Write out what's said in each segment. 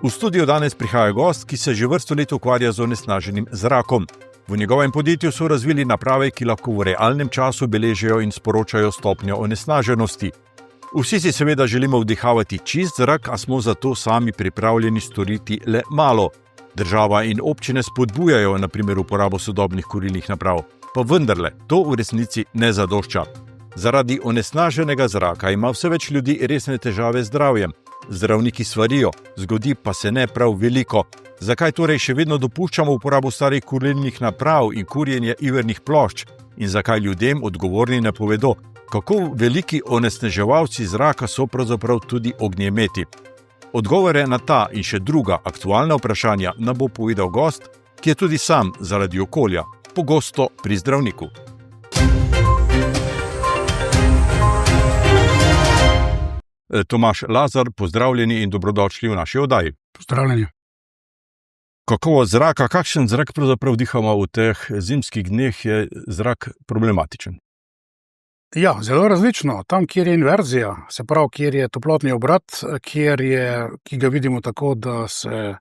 V studio danes prihaja gost, ki se že vrsto let ukvarja z onesnaženim zrakom. V njegovem podjetju so razvili naprave, ki lahko v realnem času beležijo in sporočajo stopnjo onesnaženosti. Vsi si seveda želimo vdihavati čist zrak, a smo zato sami pripravljeni storiti le malo. Država in občine spodbujajo na primer uporabo sodobnih kurilnih naprav, pa vendarle to v resnici ne zadošča. Zaradi onesnaženega zraka ima vse več ljudi resne težave z zdravjem. Zdravniki svarijo, zgodi pa se ne prav veliko. Zakaj torej še vedno dopuščamo uporabo starih kurilnih naprav in kurjenje ivernih plošč? In zakaj ljudem odgovorni ne povedo, kako veliki onesnaževalci zraka so pravzaprav tudi ognjemeti? Odgovore na ta in še druga aktualna vprašanja nam bo povedal gost, ki je tudi sam zaradi okolja pogosto pri zdravniku. Tomaž Lazar, pozdravljeni in dobrodošli v naši oddaji. Pozdravljeni. Kakovost zraka, kakšen zrak pravzaprav dihamo v teh zimskih dneh, je zrak problematičen? Ja, zelo različno. Tam, kjer je inverzija, se pravi, kjer je toplotni obrat, ki ga vidimo tako, da se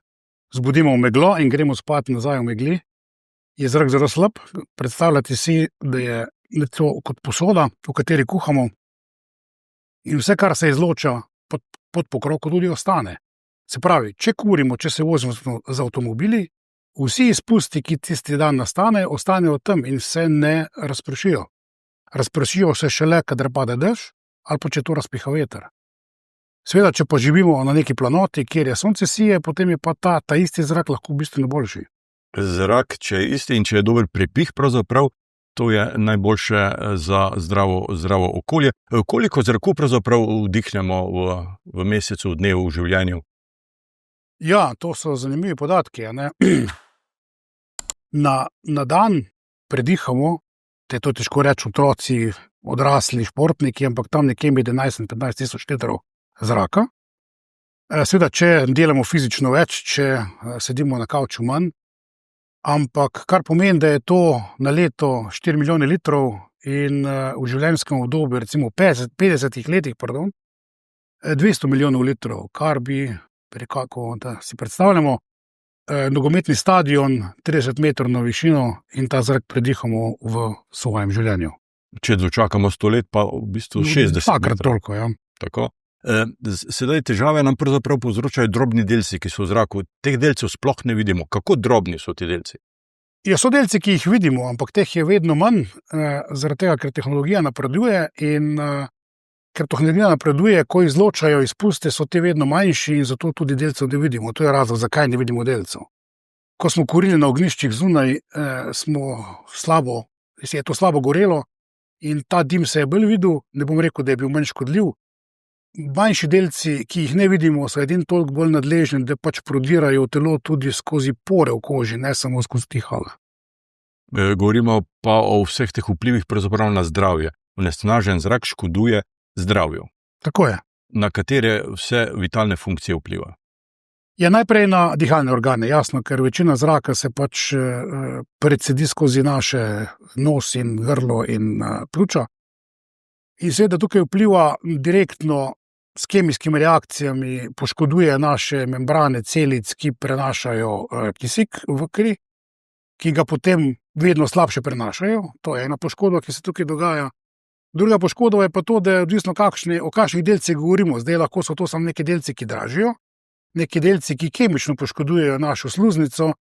zbudimo v meglo in gremo spat nazaj v megli, je zrak zelo slab. Predstavljate si, da je to kot posoda, v kateri kuhamo, in vse, kar se izloča pod pokrovko, tudi ostane. Se pravi, če kurimo, če se vozimo z avtomobili, vsi izpusti, ki tisti dan nastanejo, ostanejo tam in se ne razpršijo. Razpršijo se šele, kadar pade dež, ali pa če to razpiha veter. Seveda, če pa živimo na neki planoti, kjer je sonce sije, potem je pa ta isti zrak lahko bistveno boljši. Zrak, če je isti in če je dober prepih, pravzaprav, to je najboljše za zdravo okolje. Koliko zraku pravzaprav vdihnemo v mesecu, dnevu, v življenju? Ja, to so zanimivi podatki. Ne? Na dan predihamo, to je težko reči, otroci, odrasli, športniki, ampak tam nekje med 11 in 15 tisoč litrov zraka. Seveda, če delamo fizično več, če sedimo na kavču manj, ampak kar pomeni, da je to na leto 4 milijone litrov in v življenjskem obdobju, recimo 50 letih, 200 milijonov litrov, kar bi, da si predstavljamo, nogometni stadion 30 metrov na višino in ta zrak predihamo v svojem življenju. Če dočakamo 100 let, pa v bistvu 60 metrov. Takrat toliko, ja. Tako. Sedaj težave nam pravzaprav povzročajo drobni delci, ki so v zraku. Teh delcev sploh ne vidimo. Kako drobni so ti delci? Ja, so delci, ki jih vidimo, ampak teh je vedno manj, zaradi tega, ker tehnologija napreduje in ker tehnologija napreduje, ko izločajo izpuste, so te vedno manjši in zato tudi delcev ne vidimo. To je razlog, zakaj ne vidimo delcev. Ko smo kurili na ognjiščih zunaj, je to slabo gorelo in ta dim se je bolj videl, ne bom rekel, da je bil manj škodljiv. Manjši delci, ki jih ne vidimo, so edin toliko bolj nadležni, da pač prodirajo v telo tudi skozi pore v koži, ne samo skozi dihala. Govorimo pa o vseh teh vplivih pravzaprav na zdravje. Onesnažen zrak škoduje zdravju. Tako je. Na katere vse vitalne funkcije vpliva? Ja, najprej na dihalne organe, jasno, ker večina zraka se pač predsedi skozi naše nos in grlo in pljuča. In seveda tukaj vpliva direktno s kemijskimi reakcijami, poškoduje naše membrane celic, ki prenašajo kisik v kri, ki ga potem vedno slabše prenašajo. To je ena poškodba, ki se tukaj dogaja. Druga poškodba je pa to, da je odvisno o kakšnih delcih govorimo. Zdaj lahko so to samo neki delci, ki dražijo, neki delci, ki kemično poškodujejo našo sluznico,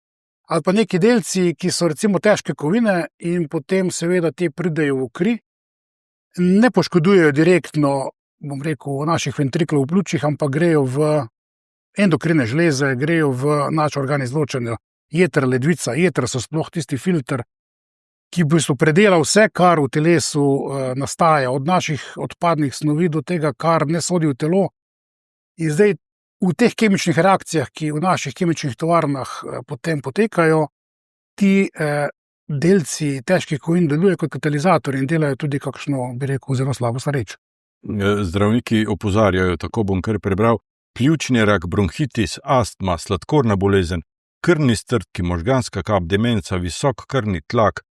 ali pa neki delci, ki so recimo težke kovine in potem seveda te pridejo v kri. Ne poškodujejo direktno, bom rekel, v naših ventriklov v pljučih, ampak grejo v endokrine žleze, grejo v naš organ izločanja jeter, ledvica. Jeter so sploh tisti filter, ki v bistvu predela vse, kar v telesu nastaja, od naših odpadnih snovi do tega, kar ne sodi v telo. In zdaj v teh kemičnih reakcijah, ki v naših kemičnih tovarnah potem potekajo, ti delci težkih kovin delujejo kot katalizator in delajo tudi kakšno, bi rekel, zelo slabo reč. Zdravniki opozarjajo, tako bom kar prebral, pljučni rak, bronhitis, astma, sladkorna bolezen, krvni strdki, možganska kap, demenca, visok krvni tlak,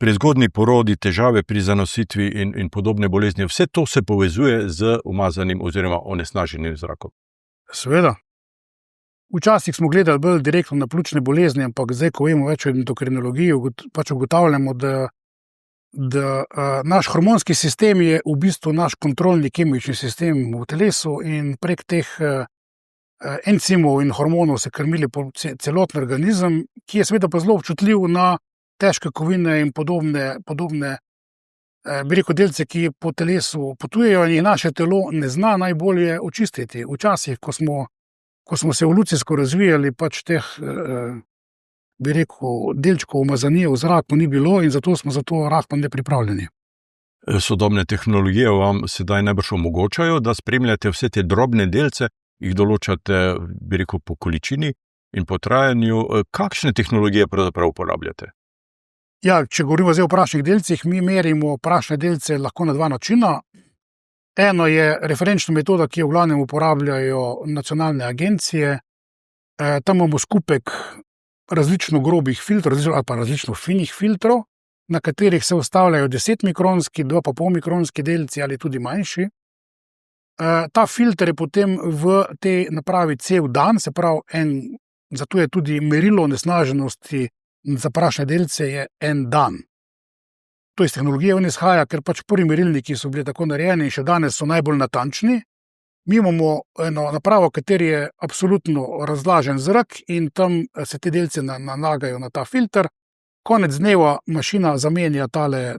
prezgodnji porodi, težave pri zanositvi in podobne bolezni. Vse to se povezuje z umazanim oziroma onesnaženim zrakom. Seveda. Včasih smo gledali bolj direktno na pljučne bolezni, ampak zdaj, ko vemo več o endokrinologiji, pač ugotavljamo, da naš hormonski sistem je v bistvu naš kontrolni kemični sistem v telesu in prek teh encimov in hormonov se krmili celoten organizem, ki je seveda pa zelo občutljiv na težke kovine in podobne delce, ki po telesu potujejo in jih naše telo ne zna najbolje očistiti. Včasih, ko smo se evolucijsko razvijali, pač teh delčkov umazanije v zraku ni bilo in zato smo za to rahlo nepripravljeni. Sodobne tehnologije vam sedaj najbrž omogočajo, da spremljate vse te drobne delce, jih določate, po količini in po trajanju. Kakšne tehnologije pravzaprav uporabljate? Ja, če govorimo zdaj o prašnih delcih, mi merimo prašne delce lahko na dva načina. Eno je referenčna metoda, ki jo v glavnem uporabljajo nacionalne agencije. Tam imamo skupek različno grobih filtrov ali pa različno finih filtrov, na katerih se ustavljajo 10-mikronski, 2,5-mikronski delci ali tudi manjši. Ta filter je potem v tej napravi cel dan, se pravi, zato je tudi merilo onesnaženosti za prašne delce je en dan. To iz tehnologije izhaja, ker pač prvi merilniki so bili tako narejeni in še danes so najbolj natančni. Mi imamo eno napravo, kateri je absolutno razlažen zrak in tam se te delce nalagajo na ta filter. Konec dneva mašina zamenja tale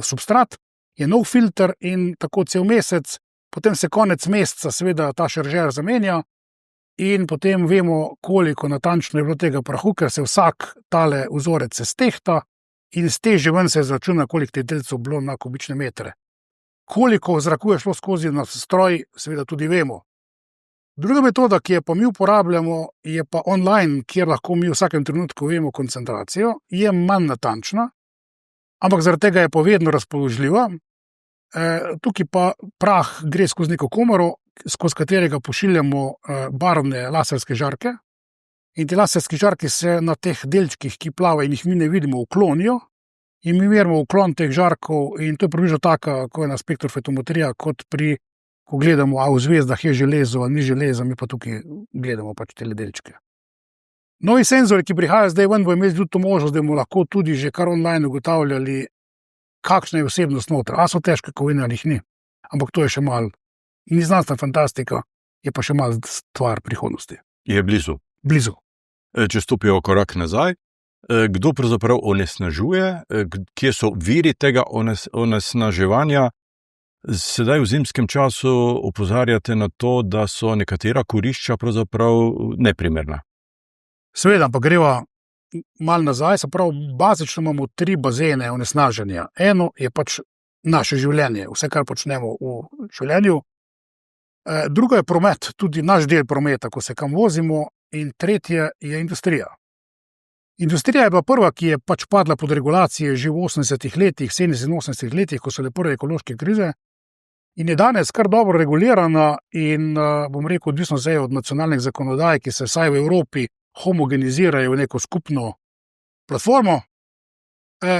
substrat, je nov filter in tako cel mesec, potem se konec meseca seveda ta šaržer zamenja in potem vemo, koliko natančno je bilo tega prahu, ker se vsak tale vzorec se stehta in iz teže ven se izračuna, koliko teh delcev bilo na kubične metre. Koliko zraku je šlo skozi na stroj, seveda tudi vemo. Druga metoda, ki jo pa mi uporabljamo, je pa online, kjer lahko mi v vsakem trenutku vemo koncentracijo, je manj natančna, ampak zaradi tega je pa vedno razpoložljiva. Tukaj pa prah gre skozi neko komoro, skozi katerega pošiljamo barvne laserske žarke in ti laserski žarki se na teh delčkih, ki plavajo in jih mi ne vidimo, uklonijo in mi merimo uklon teh žarkov in to je približno taka, ko je na spektrofetometrija, kot ko gledamo, a v zvezdah je železo ali ni železa, mi pa tukaj gledamo pač te delčke. Novi senzori, ki prihajajo zdaj ven, bo imeli tudi to možnost, da bomo lahko tudi že kar online ugotavljali, kakšna je vsebnost noter, a so težke kovine ali jih ni. Ampak to je še malo, ni znanstvena fantastika, je pa še malo stvar prihodnosti. Je blizu. Blizu. Če stopijo korak nazaj, kdo pravzaprav onesnažuje, kje so viri tega onesnaževanja? Sedaj v zimskem času opozarjate na to, da so nekatera kurišča pravzaprav neprimerna. Seveda, pa greva malo nazaj, se pravi, bazično imamo 3 bazene onesnaženja. Eno je pač naše življenje, vse, kar počnemo v življenju. Drugo je promet, tudi naš del prometa, ko se kam vozimo. In tretje je industrija. Industrija je bila prva, ki je pač padla pod regulacije že v 80-ih letih, 70-80-ih letih, ko so le prve ekološke krize. In je danes kar dobro regulirana in, odvisno zdaj od nacionalnih zakonodaj, ki se vsaj v Evropi homogenizirajo v neko skupno platformo.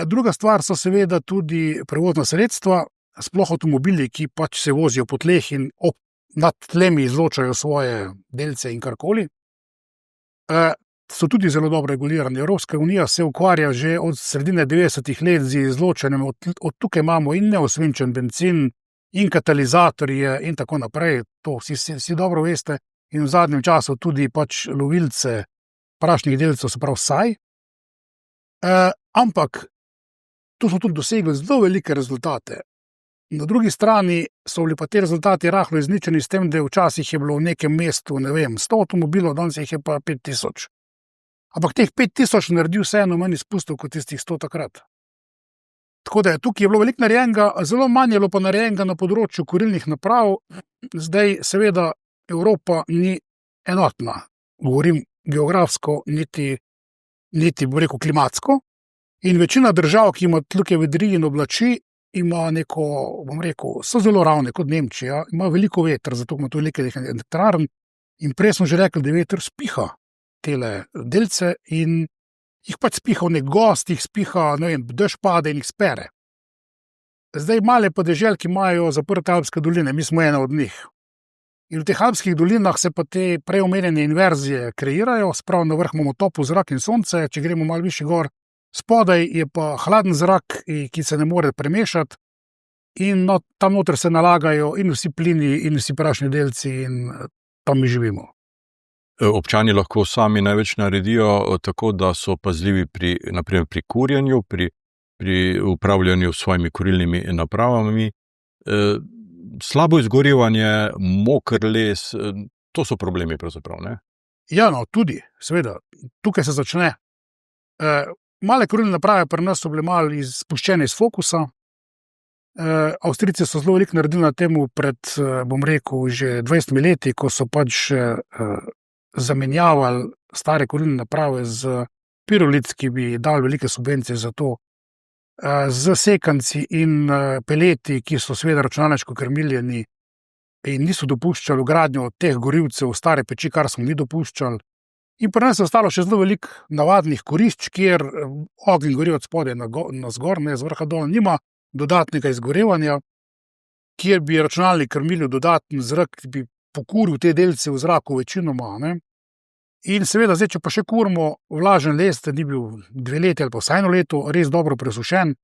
Druga stvar so seveda tudi prevozna sredstva, sploh avtomobili, ki pač se vozijo po tleh in nad tlemi izločajo svoje delce in karkoli. So tudi zelo dobro regulirani. Evropska unija se ukvarja že od sredine 90-ih let z izločanjem, od tukaj imamo in neosvinčen bencin, in katalizatorje in tako naprej, to vsi dobro veste, in v zadnjem času tudi pač lovilce prašnih delcev, se pravi saj. Ampak tu smo tudi dosegli zelo velike rezultate. Na drugi strani so bili pa te rezultati rahlo izničeni s tem, da včasih je bilo v nekem mestu, 100 avtomobilov, danes jih je pa 5000. Ampak teh 5000 naredi vseeno manj izpustov kot tistih 100 takrat. Tako da tukaj je bilo veliko narejenega, zelo manj je bilo pa narejenega na področju kurilnih naprav. Zdaj seveda Evropa ni enotna, govorim geografsko, niti klimatsko. In večina držav, ki ima tukaj vedrije in oblači, ima neko, so zelo ravne kot Nemčija, ima veliko veter, zato ima tu veliko elektrarn in prej smo že rekli, da veter spiha tele delce in jih pač spiha v nek gost, jih spiha, dež pade in jih spere. Zdaj male podeželj, ki imajo zaprte alpske doline, mi smo ena od njih. In v teh alpskih dolinah se pa te preomenjene inverzije kreirajo, sprav na vrh imamo topel zrak in sonce, če gremo malo višje gor, spodaj je pa hladen zrak, ki se ne more premešati, in tam noter se nalagajo in vsi plini in vsi prašni delci in tam mi živimo. Občani lahko sami največ naredijo tako, da so pazljivi naprimer pri kurjenju, pri upravljanju s svojimi kurilnimi napravami. Slabo izgorevanje, moker les, to so problemi pravzaprav, ne? Ja, no, tudi, seveda, tukaj se začne. Male kurilne naprave pri nas so bile malo spuščene iz fokusa. Avstrijci so zelo veliko naredili na temu pred, bom rekel, že 20 leti, ko so pač zamenjavali stare kurilne naprave z piroliti, ki bi dali velike subvencije za to, z sekanci in peleti, ki so seveda računalniško krmiljeni in niso dopuščali vgradnjo teh gorivcev v stare peči, kar smo mi dopuščali. In pri nas je ostalo še zelo veliko navadnih kurišč, kjer ogenj gori od spodaj na zgor, ne z vrha dol, nima dodatnega izgorevanja, kjer bi računalnik krmilil dodaten zrak, ki bi pokuril te delce v zraku večinoma, ne. In seveda, zdaj, če pa še kurimo vlažen les, ni bil 2 leti ali pa vsaj 1 leto, res dobro presušen,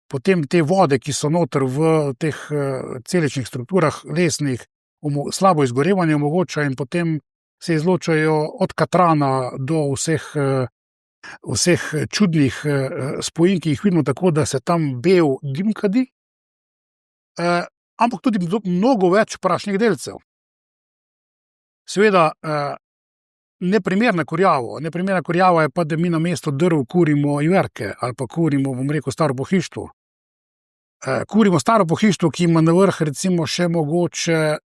potem te vode, ki so noter v teh celičnih strukturah lesnih, slabo izgorevanje omogoča in potem se izločajo od katrana do vseh čudnih spojin, ki jih vidimo tako, da se tam bel dim kadi, ampak tudi mnogo več prašnih delcev. Seveda, neprimerna kurjava je pa, da mi namesto drv kurimo iverke ali pa kurimo, bom rekel, staro pohištvo. Kurimo staro pohištvo, ki ima na vrh recimo še mogoče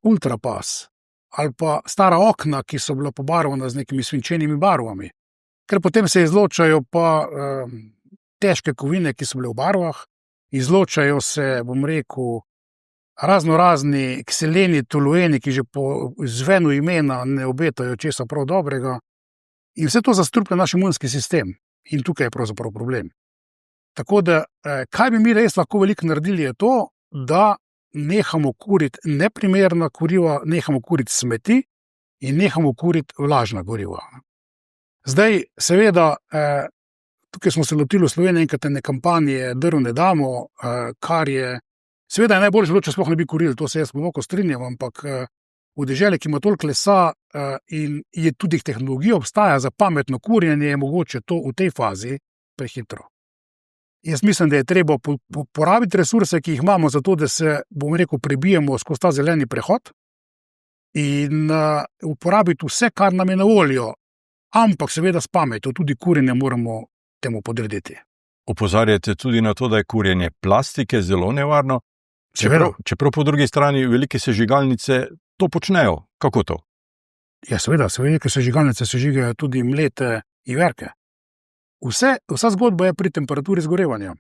ultrapas ali pa stara okna, ki so bila pobarvana z nekimi svinčenimi barvami, ker potem se izločajo pa težke kovine, ki so bile v barvah, izločajo se, bom rekel, raznorazni kseleni, tolueni, ki že po zvenu imena ne obetajo česa prav dobrega, in vse to zastruplja naš imunski sistem in tukaj je pravzaprav problem. Tako da, kaj bi mi res lahko veliko naredili, je to, da nehamo kuriti neprimerna kuriva, nehamo kuriti smeti in nehamo kuriti vlažna goriva. Zdaj, seveda, tukaj smo se lotili v Sloveniji enkrat ene kampanje Drv ne damo, kar je, seveda je najboljše bilo, če sploh ne bi kurili, to se jaz globoko strinjam, ampak v deželi, ki ima toliko lesa in je tudi tehnologija obstaja za pametno kurjenje, je mogoče to v tej fazi prehitro. Jaz mislim, da je treba porabiti resurse, ki jih imamo, zato da se, bom rekel, prebijemo skozi ta zeleni prehod in uporabiti vse, kar nam je na voljo, ampak seveda s pametjo, tudi kurjenje moramo temu podrediti. Opozarjate tudi na to, da je kurjenje plastike zelo nevarno, čeprav po drugi strani velike sežigalnice to počnejo. Kako to? Ja, seveda, velike sežigalnice sežigajo tudi mlete iverke. Vsa zgodba je pri temperaturi zgorevanja.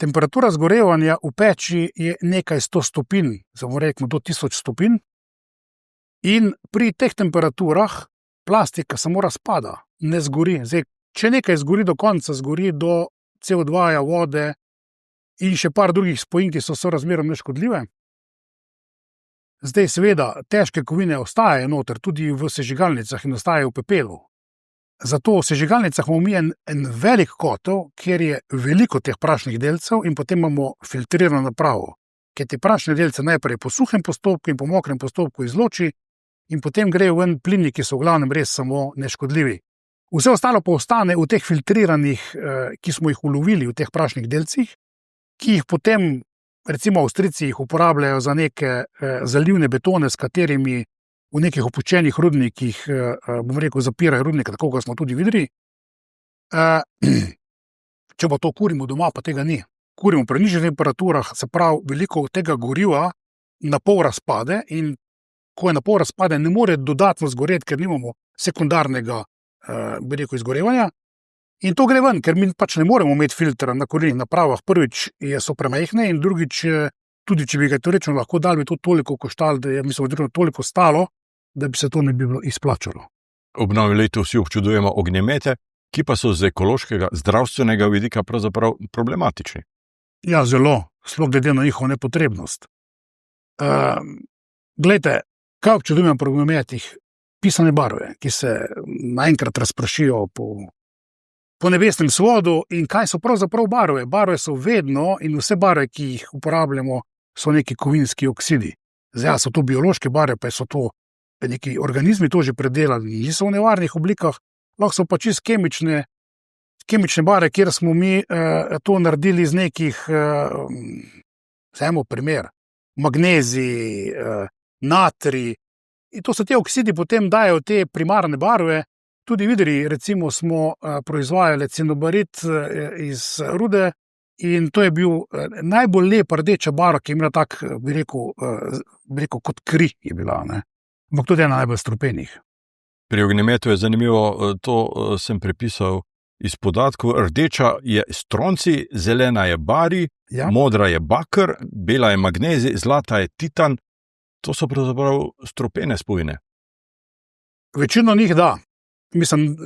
Temperatura zgorevanja v peči je nekaj 100 stopinj, samo rekmo do 1000 stopinj, in pri teh temperaturah plastika samo razpada, ne zgori. Zdaj, če nekaj zgori do konca, zgori do CO2, vode in še par drugih spojin, ki so sorazmerno neškodljive. Zdaj, seveda, težke kovine ostajajo noter, tudi v sežigalnicah in ostajajo v pepelu. Zato v sežigalnicah imamo mi en velik kotel, kjer je veliko teh prašnih delcev in potem imamo filtrirano napravo, ker te prašne delce najprej po suhem postopku in po mokrem postopku izloči in potem grejo ven plini, ki so v glavnem res samo neškodljivi. Vse ostalo pa ostane v teh filtriranih, ki smo jih ulovili v teh prašnih delcih, ki jih potem, recimo Avstrijci jih uporabljajo za neke zalivne betone, s katerimi v nekih opuščenih rudnikih, bom rekel, zapirajo rudnike, tako kot smo tudi videli. Če pa to kurimo doma, pa tega ni. Kurimo pri nižjih temperaturah, se pravi, veliko tega goriva na pol razpade in ko je na pol razpade, ne more dodatno zgoreti, ker nimamo sekundarnega, bi rekel, izgorevanja. In to gre ven, ker mi pač ne moremo imeti filtra na kurilnih napravah. Prvič so premajhne in drugič, tudi če bi ga teoretično lahko dali, bi to toliko koštalo, da je, mislim, toliko stalo, da bi se to ne bi bilo izplačalo. Ob novem letu vsi občudujemo ognjemete, ki pa so z ekološkega, zdravstvenega vidika pravzaprav problematični. Ja, zelo, sploh glede na njihovo nepotrebnost. Glejte, Kaj občudujem pri ognjemetih? Pisane barve, ki se naenkrat razprašijo po nebesnem svodu. In kaj so pravzaprav barve? Barve so vedno in vse barve, ki jih uporabljamo, so neki kovinski oksidi. Zdaj, so to biološke barve, pa so to neki organizmi to že predelali, niso v nevarnih oblikah, lahko so pa čisto kemične barve, kjer smo mi to naredili iz nekih, vzemimo primer, magnezij, natrij. In to so te oksidi potem dajo te primarne barve. Tudi videli, recimo, smo proizvajali cinobarit iz rude in to je bil najbolj lepa rdeča barva, ki je imela tak, bi rekel, kot kri je bila, ne. Ampak tudi ena najbolj strupenih. Pri ognjemetu je zanimivo, to sem prepisal iz podatkov, rdeča je stronci, zelena je bari, modra je baker, bela je magnezij, zlata je titan. To so pravzaprav strupene spojine. Večino njih da. Mislim,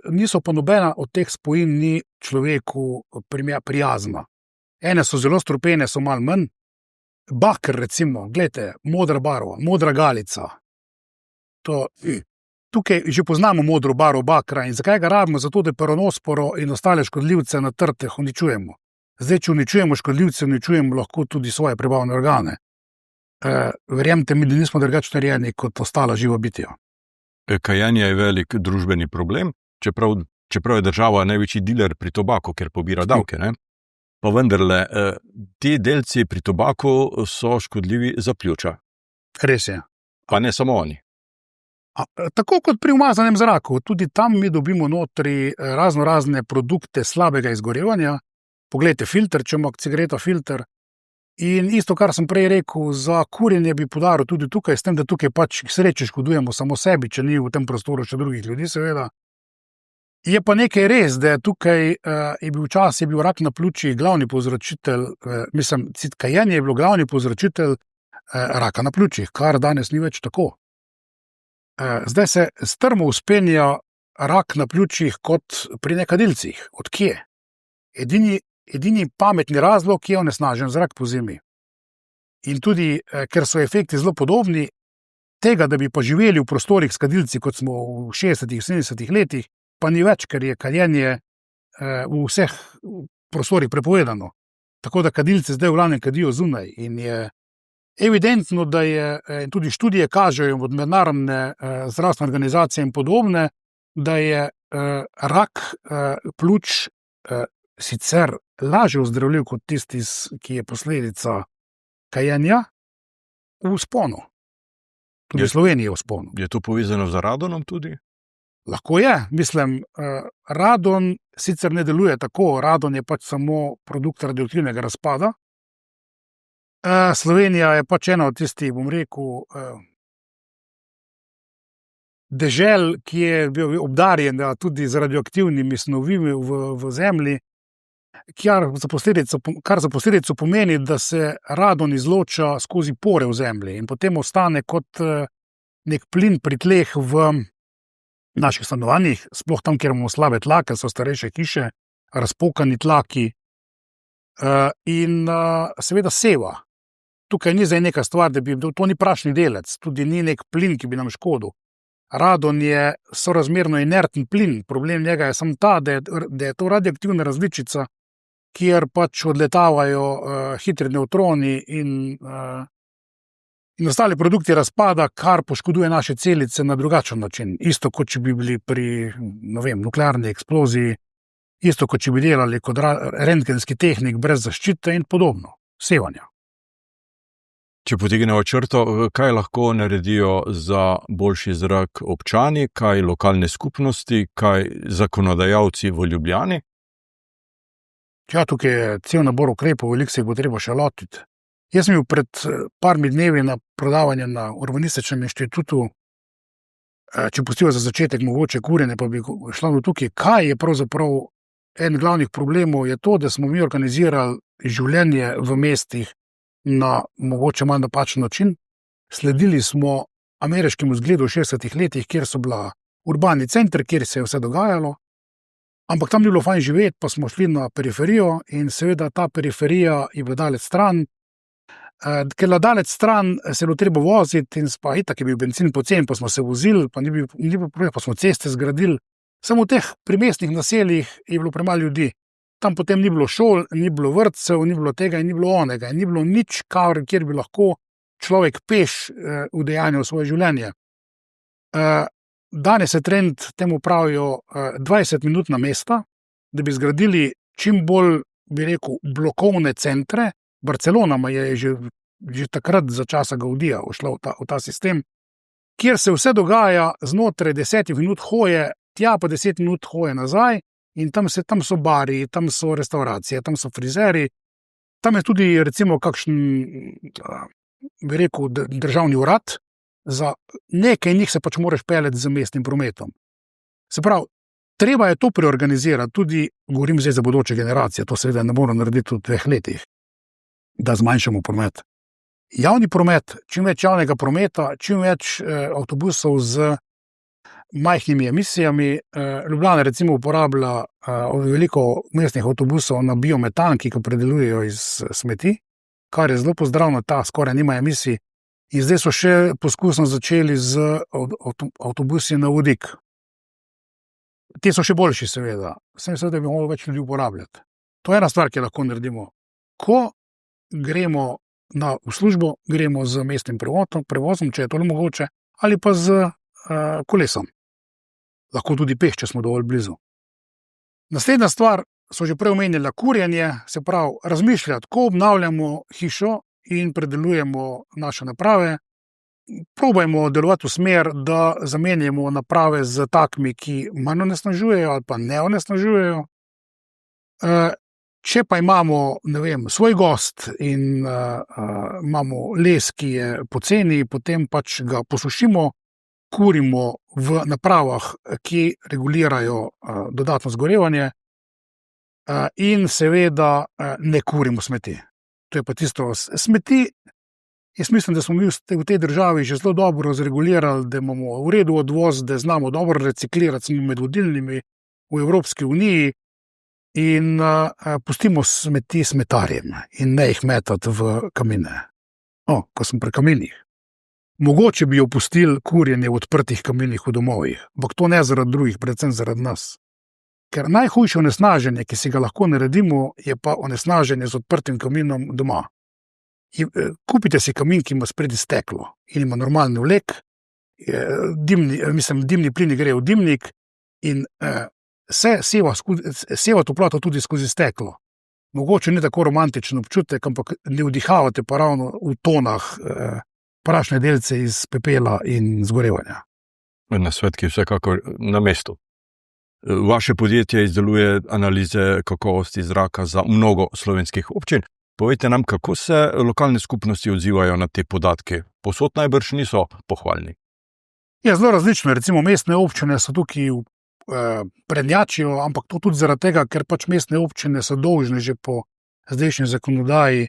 niso pa nobena od teh spojin ni človeku prijazna. Ene so zelo strupene, so malo manj. Baker, recimo, gledajte, modra barva, modra galica. Tukaj že poznamo modro barvo bakra in zakaj ga rabimo? Zato, da peronosporo in ostale škodljivce na trteh uničujemo. Zdaj, če uničujemo škodljivce, uničujemo lahko tudi svoje prebavne organe. Verjemite mi, da nismo drugače narejeni kot ostala živa bitja. Kajenje je velik družbeni problem, čeprav je država največji diler pri tobaku, ker pobira davke, ne? Pa vendarle, ti delci pri tobaku so škodljivi za pljuča. Res je. Pa ne samo oni. Tako kot pri umazanem zraku, tudi tam mi dobimo notri razne produkte slabega izgorevanja. Poglejte filter, če ima cigareta filter. In isto, kar sem prej rekel, za kurjenje bi poudaril tudi tukaj, s tem, da tukaj pač sreče škodujemo samo sebi, če ni v tem prostoru še drugih ljudi, seveda. Je pa nekaj res, da tukaj je bil rak na pljučih glavni povzročitelj, kajenje je bilo glavni povzročitelj raka na pljučih, kar danes ni več tako. Zdaj se strmo vzpenja rak na pljučih kot pri nekadilcih. Od kje? Edini pametni razlog je onesnažen zrak pozimi. In tudi, ker so efekti zelo podobni, tega, da bi pa živeli v prostorih s kadilci, kot smo v 60-ih, 70-ih letih, pa ni več, ker je kajenje v vseh prostorih prepovedano. Tako da kadilci zdaj v glavnem kadijo zunaj. In je evidentno, da je, tudi študije kažejo od mednarodne zdravstvene organizacije in podobne, da je rak pljuč sicer lažje ozdravljiv kot tisti, ki je posledica kajenja, v vzponu. Tudi v Sloveniji je v vzponu. Je to povezano z radonom tudi? Lahko je. Radon sicer ne deluje tako, radon je pač samo produkt radioaktivnega razpada. Slovenija je pač ena od tistih, bom rekel, dežel, ki je bil obdarjen tudi z radioaktivnimi snovimi v zemlji, kar za posledico pomeni, da se radon izloča skozi pore v zemlji in potem ostane kot nek plin pri tleh v naših stanovanjih, sploh tam, kjer imamo slabe tlake, so starejše hiše, razpokani tlaki in seveda seva. Tukaj ni zdaj neka stvar, to ni prašni delec, tudi ni nek plin, ki bi nam škodil. Radon je sorazmerno inerten plin, problem njega je samo ta, da je to radioaktivna različica, kjer pač odletavajo hitri nevtroni in ostali produkti razpada, kar poškoduje naše celice na drugačen način. Isto, kot če bi bili pri, nuklearni eksploziji, isto, kot če bi delali kot rentgenski tehnik brez zaščite in podobno. Sevanja. Če potegnemo črto, kaj lahko naredijo za boljši zrak občani, kaj lokalne skupnosti, kaj zakonodajalci v Ljubljani? Tukaj je cel nabor ukrepov, veliko se jih bo treba še lotiti. Jaz sem bil pred parmi dnevi na predavanju na Urbanističnem inštitutu, če pustiva za začetek mogoče kurjenje, pa bi šla do tukaj, kaj je pravzaprav en glavnih problemov, je to, da smo mi organizirali življenje v mestih na mogoče malo napačen način. Sledili smo ameriškemu zgledu v 60-ih letih, kjer so bila urbani center, kjer se je vse dogajalo, ampak tam ni bilo fajn živeti, pa smo šli na periferijo in seveda ta periferija je bila daleč stran. ker na daleč stran se je bilo treba voziti in pa itak je bil bencin pocen, pa smo se vozili, pa ni bilo problema, pa smo ceste zgradili. Samo v teh primestnih naseljih je bilo premalo ljudi. Tam potem ni bilo šol, ni bilo vrtcev, ni bilo tega in ni bilo onega. In ni bilo nič, kjer bi lahko človek peš udejanjal svoje življenje. Danes je trend, temu pravijo 20-minutna mesta, da bi zgradili čim bolj, bi rekel, blokovne centre. Barcelona je že takrat za časa Gaudija ušla v ta sistem, kjer se vse dogaja znotraj 10 minut hoje, tja pa 10 minut hoje nazaj in tam so bari, tam so restauracije, tam so frizeri, tam je tudi recimo kakšen, bi rekel, državni urad, za nekaj njih se pač moraš peljati z mestnim prometom. Se pravi, treba je to preorganizirati, tudi govorim zdaj za bodoče generacije, to seveda ne moramo narediti v 2 letih, da zmanjšamo promet. Javni promet, čim več javnega prometa, čim več avtobusov z majhnimi emisijami. Ljubljana recimo uporablja veliko mestnih avtobusov na biometan, ki ga predelujejo iz smeti, kar je zelo pozdravno, ta skoraj nima emisij. In zdaj so še poskusno začeli z avtobusi na vodik. Ti so še boljši seveda, seveda bi moralo več ljudi uporabljati. To je ena stvar, ki lahko naredimo. Ko gremo v službo, gremo z mestnim prevozom, če je to mogoče, ali pa z kolesom. Lahko tudi peš, če smo dovolj blizu. Naslednja stvar, so že prej omenjala kurjenje, se pravi razmišljati, ko obnavljamo hišo in predelujemo naše naprave, probajmo delovati v smer, da zamenjamo naprave z takimi, ki manj onesnažujejo ali pa ne onesnažujejo. Če pa imamo, ne vem, svoj gost in imamo les, ki je poceni, potem pač ga posušimo, kurimo v napravah, ki regulirajo dodatno zgorevanje in seveda ne kurimo smeti. To je pa tisto smeti. Jaz mislim, da smo mi v tej državi že zelo dobro zregulirali, da imamo v redu odvoz, da znamo dobro reciklirati, smo med vodilnimi v Evropski uniji. In pustimo smeti smetarjem in ne jih metati v kamine. Ko sem pri kaminih. Mogoče bi opustili kurjenje v odprtih kaminih v domovih, ampak to ne zaradi drugih, predvsem zaradi nas. Ker najhujše onesnaženje, ki si ga lahko naredimo, je pa onesnaženje z odprtim kaminom doma. Kupite si kamin, ki ima spredi steklo in ima normalni vlek, dimni plini grejo v dimnik in se seva toplota tudi skozi steklo. Mogoče ne tako romantičen občutek, ampak ne vdihavate pa ravno v tonah prašne delce iz pepela in zgorevanja. Nasvet, ki je vsekakor na mestu. Vaše podjetje izdeluje analize kakovosti zraka za mnogo slovenskih občin. Povejte nam, kako se lokalne skupnosti odzivajo na te podatke. Povsod najbrž niso pohvalni. Ja, zelo različno. Recimo mestne občine so tukaj prednjačijo, ampak to tudi zaradi tega, ker pač mestne občine so dolžne že po zdajšnji zakonodaji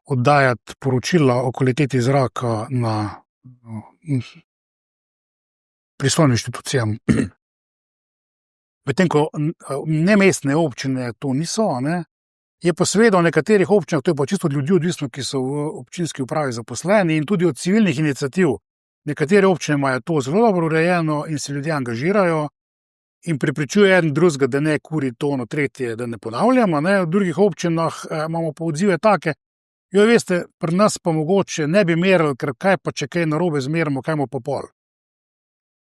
oddajati poročila o kvaliteti zraka na pristojnim inštitucijam. Medtem ko ne mestne občine to niso, je pa seveda v nekaterih občinah, to je pa čisto od ljudi odvisno, ki so v občinski upravi zaposleni in tudi od civilnih iniciativ. Nekatere občine imajo to zelo dobro urejeno in se ljudje angažirajo in prepričuje eden drugega, da ne kuri to, tretje, da ne ponavljamo. V drugih občinah imamo pa odzive take, veste, pri nas pa mogoče ne bi merili, ker kaj pa, če kaj narobe zmerimo, kaj imamo pa pol.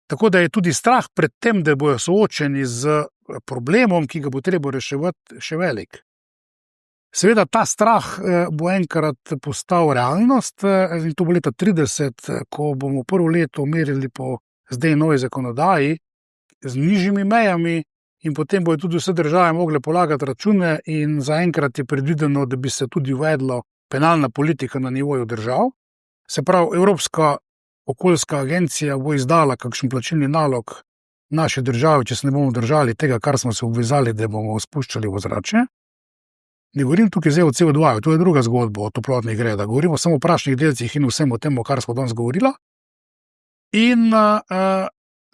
Tako da je tudi strah pred tem, da bojo soočeni z problemom, ki ga bo treba reševati, še velik. Seveda ta strah bo enkrat postal realnost in to bo leta 30, ko bomo prvo leto merili po zdaj novi zakonodaji, z nižjimi mejami in potem bojo tudi vse države mogle polagati račune in zaenkrat je predvideno, da bi se tudi uvedlo penalna politika na nivoju držav. Se pravi, Evropska okoljska agencija bo izdala kakšen plačilni nalog naše države, če se ne bomo držali tega, kar smo se obvezali, da bomo spuščali v ozračje. Ne govorim tukaj zdaj o CO2, to je druga zgodba o toplotnih gredah. Govorimo samo o prašnih delcih in vsem o tem, kar smo danes govorila. In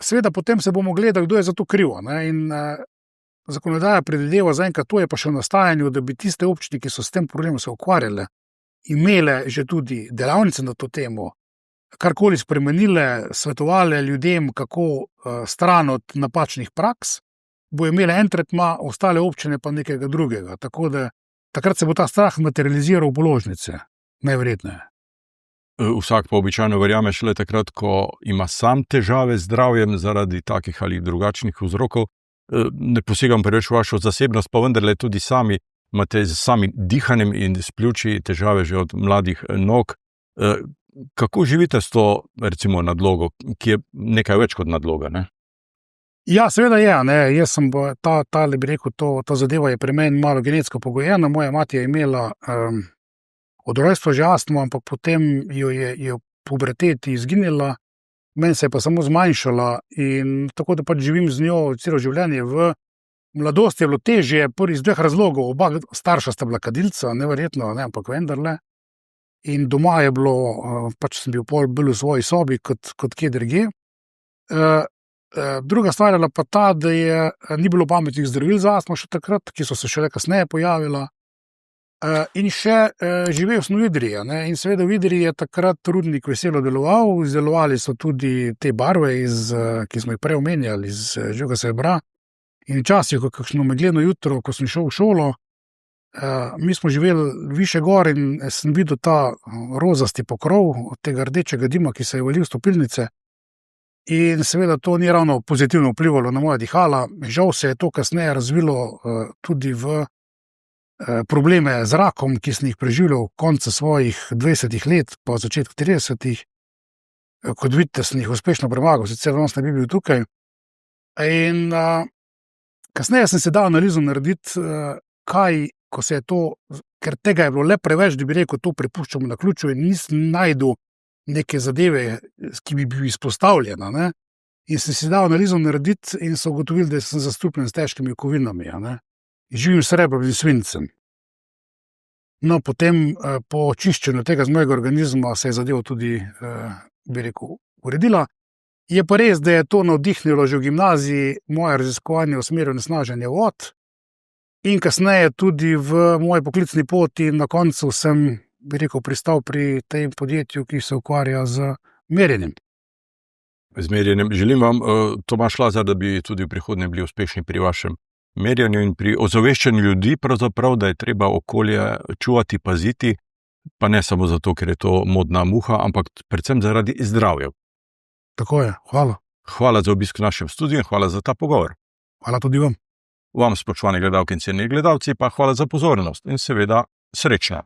seveda potem se bomo gledali, kdo je za to kriv. In zakonodaja predvideva zaenkrat, to je pa še v nastajanju, da bi tiste občine, ki so s tem problemom se ukvarjale, imele že tudi delavnice na to temo, karkoli spremenile, svetovale ljudem, kako stran od napačnih praks, bo imele en tretma, ostale občine pa nekega drugega. Tako da takrat se bo ta strah materializiral v položnice, najverjetneje. Vsak pa običajno verjame šele takrat, ko ima sam težave z zdravjem zaradi takih ali drugačnih vzrokov. Ne posegam preveč v vašo zasebnost, pa vendarle tudi sami imate z samim dihanjem in s pljuči težave že od mladih nog. Kako živite s to, recimo, nadlogo, ki je nekaj več kot nadloga, ne? Ja, seveda je, ne. Jaz sem bi rekel, ta zadeva je pri meni malo genetsko pogojena. Moja mati je imela od rojstva že astmo, ampak potem jo je v puberteti izginila, meni se je pa samo zmanjšala in tako da pač živim z njo celo življenje. V mladosti je bilo težje, iz dveh razlogov. Oba starša sta bila kadilca, neverjetno, ne, ampak vendarle. In doma je bilo, pač sem bil bolj v svoji sobi kot kje drugje. Druga stvar je bila pa ta, da ni bilo pametnih zdravil za astmo še takrat, ki so se šele kasneje pojavila. In še živel sem v Idriji, ne? In seveda v Idriji je takrat rudnik veselo deloval, izdelovali so tudi te barve, ki smo jih prej omenjali, iz živega srebra. In včasih, kakšno megledno jutro, ko sem šel v šolo, mi smo živeli više gor in sem videl ta rozasti pokrov od tega rdečega dima, ki se je valil v stopilnice. In seveda to ni ravno pozitivno vplivalo na moja dihala. Žal se je to kasneje razvilo tudi v probleme z rakom, ki sem jih preživljal konca svojih 20 let, pa v začetku 30. Kot vidite, sem jih uspešno premagal, sicer danes ne bi bil tukaj. In kasneje sem se dal analizo narediti, ko se je to, ker tega je bilo le preveč, da bi rekel, to prepuščamo na ključu in nisem najdel neke zadeve, ki bi bil izpostavljena, ne. In sem si dal analizo narediti in so ugotovili, da sem zastrupljen s težkimi okovinami, ne. Živim s srebrom in svincem. No, potem po očiščenju tega z mojega organizma se je zadeva tudi, bi rekel, uredila. Je pa res, da je to navdihnilo že v gimnaziji moje raziskovanje v smeri onesnaženja vod in kasneje tudi v moji poklicni poti. Na koncu sem, bi rekel, pristal pri tem podjetju, ki se ukvarja z merjenjem. Z merjenjem. Želim vam, Tomaž Lazar, da bi tudi v prihodnje bili uspešni pri vašem merjenju in pri ozaveščanju ljudi, pravzaprav, da je treba okolje čuvati, paziti, pa ne samo zato, ker je to modna muha, ampak predvsem zaradi zdravja. Tako je, hvala. Hvala za obisk v našem studiu in hvala za ta pogovor. Hvala tudi vam. Vam, spoštovani gledalke in cenjeni gledalci, pa hvala za pozornost in seveda srečno.